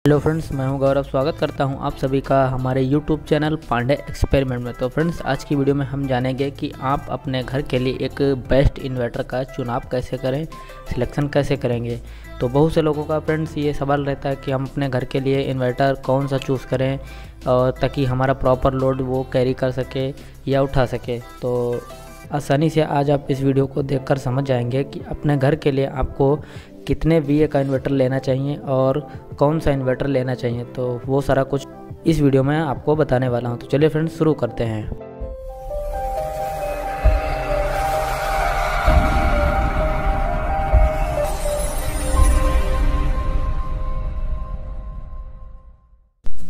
Hello friends, मैं हूं गौरव। स्वागत करता हूं आप सभी का हमारे यूट्यूब चैनल पांडे एक्सपेरिमेंट में। तो फ्रेंड्स, आज की वीडियो में हम जानेंगे कि आप अपने घर के लिए एक बेस्ट इन्वर्टर का चुनाव कैसे करें, सिलेक्शन कैसे करेंगे। तो बहुत से लोगों का फ्रेंड्स ये सवाल रहता है कि हम अपने घर के लिए इन्वर्टर कौन सा चूज़ करें और ताकि हमारा प्रॉपर लोड वो कैरी कर सके या उठा सके। तो आसानी से आज आप इस वीडियो को देखकर समझ जाएंगे कि अपने घर के लिए आपको कितने VA का इन्वर्टर लेना चाहिए और कौन सा इन्वर्टर लेना चाहिए। तो वो सारा कुछ इस वीडियो में आपको बताने वाला हूँ। तो चलिए फ्रेंड्स, शुरू करते हैं।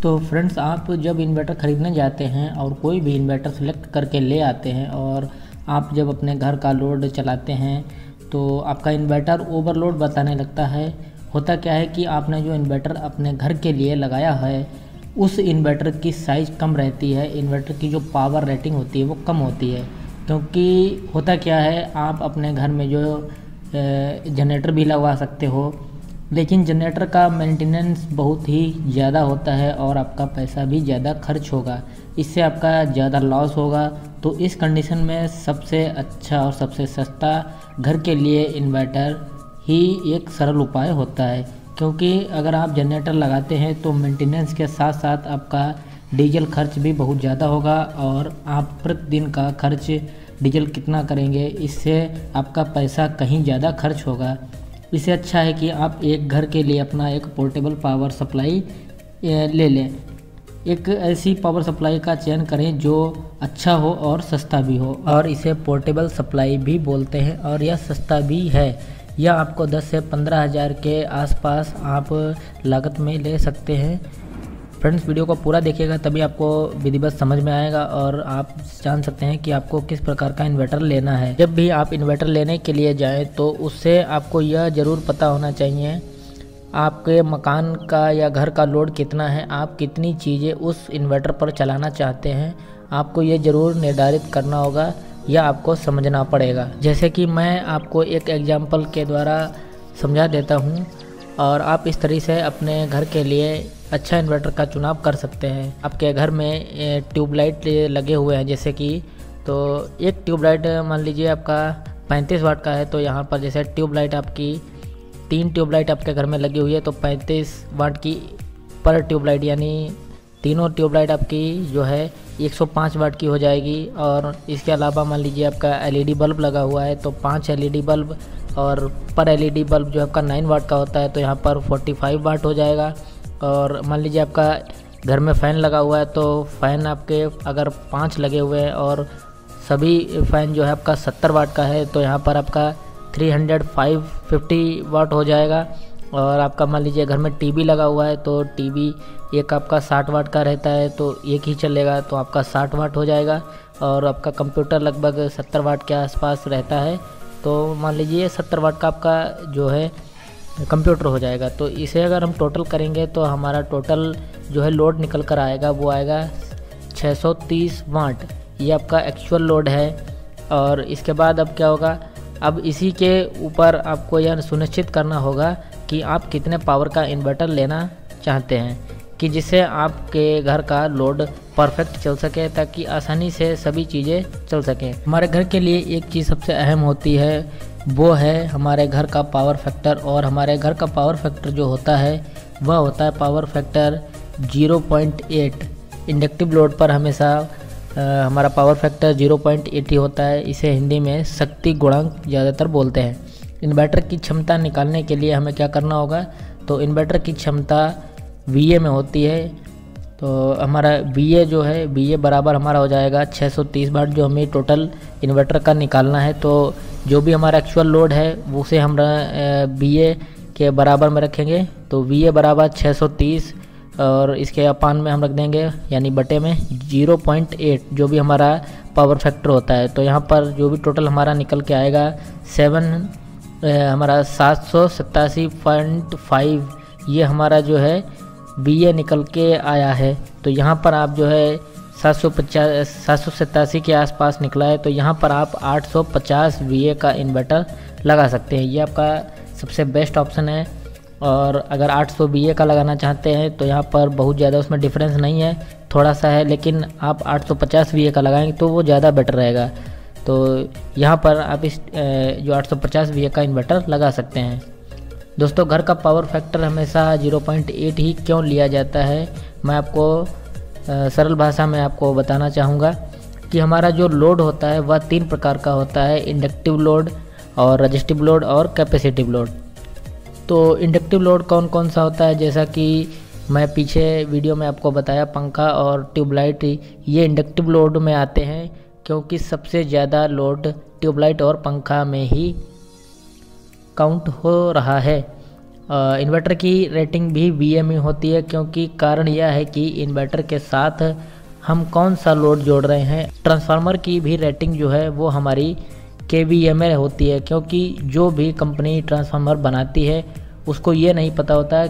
तो फ्रेंड्स, आप जब इन्वर्टर ख़रीदने जाते हैं और कोई भी इन्वर्टर सेलेक्ट करके ले आते हैं और आप जब अपने घर का लोड चलाते हैं तो आपका इन्वर्टर ओवरलोड बताने लगता है। होता क्या है कि आपने जो इन्वर्टर अपने घर के लिए लगाया है उस इन्वर्टर की साइज़ कम रहती है, इन्वर्टर की जो पावर रेटिंग होती है वो कम होती है। क्योंकि होता क्या है, आप अपने घर में जो जनरेटर भी लगवा सकते हो, लेकिन जनरेटर का मेंटेनेंस बहुत ही ज़्यादा होता है और आपका पैसा भी ज़्यादा खर्च होगा, इससे आपका ज़्यादा लॉस होगा। तो इस कंडीशन में सबसे अच्छा और सबसे सस्ता घर के लिए इन्वर्टर ही एक सरल उपाय होता है। क्योंकि अगर आप जनरेटर लगाते हैं तो मेंटेनेंस के साथ साथ आपका डीजल खर्च भी बहुत ज़्यादा होगा और आप प्रतिदिन का खर्च डीजल कितना करेंगे, इससे आपका पैसा कहीं ज़्यादा खर्च होगा। इससे अच्छा है कि आप एक घर के लिए अपना एक पोर्टेबल पावर सप्लाई ले लें। एक ऐसी पावर सप्लाई का चयन करें जो अच्छा हो और सस्ता भी हो, और इसे पोर्टेबल सप्लाई भी बोलते हैं और यह सस्ता भी है। यह आपको 10 से 15 हज़ार के आसपास आप लागत में ले सकते हैं। फ्रेंड्स, वीडियो को पूरा देखिएगा तभी आपको विधिवत समझ में आएगा और आप जान सकते हैं कि आपको किस प्रकार का इन्वर्टर लेना है। जब भी आप इन्वर्टर लेने के लिए जाएं तो उससे आपको यह ज़रूर पता होना चाहिए आपके मकान का या घर का लोड कितना है, आप कितनी चीज़ें उस इन्वर्टर पर चलाना चाहते हैं। आपको ये ज़रूर निर्धारित करना होगा या आपको समझना पड़ेगा। जैसे कि मैं आपको एक एग्जाम्पल के द्वारा समझा देता हूँ और आप इस तरह से अपने घर के लिए अच्छा इन्वर्टर का चुनाव कर सकते हैं। आपके घर में ट्यूबलाइट लगे हुए हैं, जैसे कि तो एक ट्यूबलाइट मान लीजिए आपका 35 वाट का है। तो यहाँ पर जैसे ट्यूबलाइट आपकी 3 ट्यूबलाइट आपके घर में लगी हुई है तो 35 वाट की पर ट्यूबलाइट, यानी तीनों ट्यूबलाइट आपकी जो है 105 वाट की हो जाएगी। और इसके अलावा मान लीजिए आपका LED बल्ब लगा हुआ है तो 5 LED बल्ब, और पर LED बल्ब जो आपका 9 वाट का होता है तो यहाँ पर 45 वाट हो जाएगा। और मान लीजिए आपका घर में फ़ैन लगा हुआ है तो फ़ैन आपके अगर 5 लगे हुए हैं और सभी फ़ैन जो है आपका 70 वाट का है तो यहाँ पर आपका 350 वाट हो जाएगा। और आपका मान लीजिए घर में टीवी लगा हुआ है तो टीवी एक आपका 60 वाट का रहता है तो एक ही चलेगा तो आपका 60 वाट हो जाएगा। और आपका कंप्यूटर लगभग 70 वाट के आसपास रहता है तो मान लीजिए 70 वाट का आपका जो है कंप्यूटर हो जाएगा। तो इसे अगर हम टोटल करेंगे तो हमारा टोटल जो है लोड निकल कर आएगा, वो आएगा 630 वाट। ये आपका एक्चुअल लोड है। और इसके बाद अब क्या होगा, अब इसी के ऊपर आपको यह सुनिश्चित करना होगा कि आप कितने पावर का इन्वर्टर लेना चाहते हैं कि जिससे आपके घर का लोड परफेक्ट चल सके, ताकि आसानी से सभी चीज़ें चल सकें। हमारे घर के लिए एक चीज़ सबसे अहम होती है, वो है हमारे घर का पावर फैक्टर। और हमारे घर का पावर फैक्टर जो होता है वह होता है पावर फैक्टर 0.8। इंडक्टिव लोड पर हमेशा हमारा पावर फैक्टर 0.8 ही होता है। इसे हिंदी में शक्ति गुणांक ज़्यादातर बोलते हैं। इन्वर्टर की क्षमता निकालने के लिए हमें क्या करना होगा, तो इन्वर्टर की क्षमता VA में होती है। तो हमारा VA जो है VA बराबर हमारा हो जाएगा 630 वाट, जो हमें टोटल इन्वर्टर का निकालना है। तो जो भी हमारा एक्चुअल लोड है उसे हम VA के बराबर में रखेंगे। तो VA बराबर 630 और इसके अपान में हम रख देंगे, यानी बटे में 0.8 जो भी हमारा पावर फैक्टर होता है। तो यहाँ पर जो भी टोटल हमारा निकल के आएगा हमारा 787.5, ये हमारा जो है VA निकल के आया है। तो यहाँ पर आप जो है 787 के आसपास निकला है तो यहाँ पर आप 850 VA का इन्वर्टर लगा सकते हैं। ये आपका सबसे बेस्ट ऑप्शन है। और अगर 800 VA का लगाना चाहते हैं तो यहाँ पर बहुत ज़्यादा उसमें डिफरेंस नहीं है, थोड़ा सा है, लेकिन आप 850 VA का लगाएंगे तो वो ज़्यादा बेटर रहेगा। तो यहाँ पर आप इस जो 850 VA का इन्वर्टर लगा सकते हैं। दोस्तों, घर का पावर फैक्टर हमेशा 0.8 ही क्यों लिया जाता है, मैं आपको सरल भाषा में आपको बताना चाहूँगा कि हमारा जो लोड होता है वह 3 प्रकार का होता है, इंडक्टिव लोड और रजिस्टिव लोड और कैपेसिटिव लोड। तो इंडक्टिव लोड कौन कौन सा होता है, जैसा कि मैं पीछे वीडियो में आपको बताया, पंखा और ट्यूबलाइट ये इंडक्टिव लोड में आते हैं, क्योंकि सबसे ज़्यादा लोड ट्यूबलाइट और पंखा में ही काउंट हो रहा है। इन्वर्टर की रेटिंग भी VA में होती है, क्योंकि कारण यह है कि इन्वर्टर के साथ हम कौन सा लोड जोड़ रहे हैं। ट्रांसफार्मर की भी रेटिंग जो है वो हमारी KVA में होती है, क्योंकि जो भी कंपनी ट्रांसफार्मर बनाती है उसको ये नहीं पता होता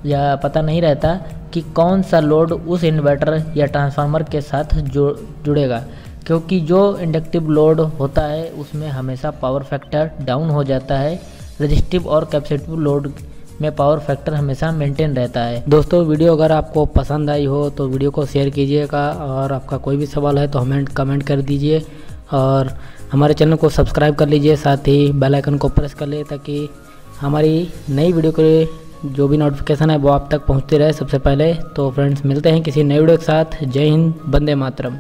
या पता नहीं रहता कि कौन सा लोड उस इन्वर्टर या ट्रांसफार्मर के साथ जुड़ेगा, क्योंकि जो इंडक्टिव लोड होता है उसमें हमेशा पावर फैक्टर डाउन हो जाता है। रजिस्टिव और कैपेसिटिव लोड में पावर फैक्टर हमेशा मेंटेन रहता है। दोस्तों, वीडियो अगर आपको पसंद आई हो तो वीडियो को शेयर कीजिएगा, और आपका कोई भी सवाल है तो हमें कमेंट कर दीजिए, और हमारे चैनल को सब्सक्राइब कर लीजिए, साथ ही बेल आइकन को प्रेस कर लिए ताकि हमारी नई वीडियो के जो भी नोटिफिकेशन है वो आप तक पहुंचती रहे सबसे पहले। तो फ्रेंड्स, मिलते हैं किसी नई वीडियो के साथ। जय हिंद, वंदे मातरम।